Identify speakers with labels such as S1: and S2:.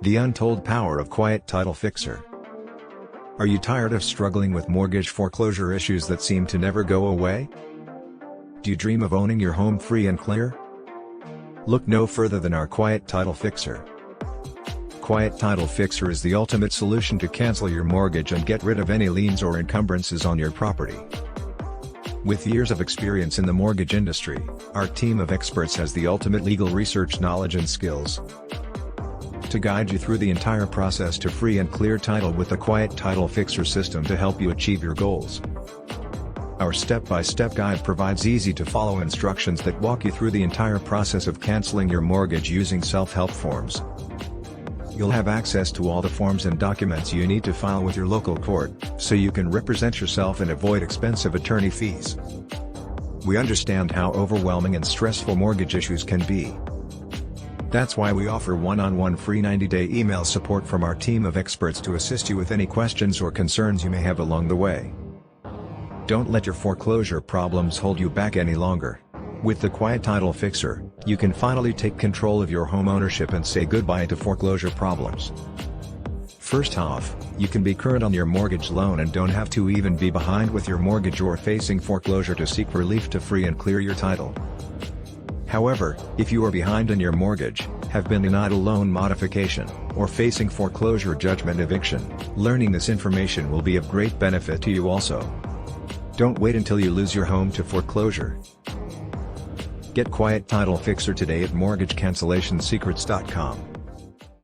S1: The Untold Power of Quiet Title Fixer. Are you tired of struggling with mortgage foreclosure issues that seem to never go away? Do you dream of owning your home free and clear? Look no further than our Quiet Title Fixer. Quiet Title Fixer is the ultimate solution to cancel your mortgage and get rid of any liens or encumbrances on your property. With years of experience in the mortgage industry, our team of experts has the ultimate legal research knowledge and skills to guide you through the entire process to free and clear title with the Quiet Title Fixer system to help you achieve your goals. Our step-by-step guide provides easy-to-follow instructions that walk you through the entire process of canceling your mortgage using self-help forms. You'll have access to all the forms and documents you need to file with your local court, so you can represent yourself and avoid expensive attorney fees. We understand how overwhelming and stressful mortgage issues can be. That's why we offer one-on-one free 90-day email support from our team of experts to assist you with any questions or concerns you may have along the way. Don't let your foreclosure problems hold you back any longer. With the Quiet Title Fixer, you can finally take control of your home ownership and say goodbye to foreclosure problems. First off, you can be current on your mortgage loan and don't have to even be behind with your mortgage or facing foreclosure to seek relief to free and clear your title. However, if you are behind on your mortgage, have been denied a loan modification, or facing foreclosure judgment eviction, learning this information will be of great benefit to you also. Don't wait until you lose your home to foreclosure. Get Quiet Title Fixer today at mortgagecancellationsecrets.com.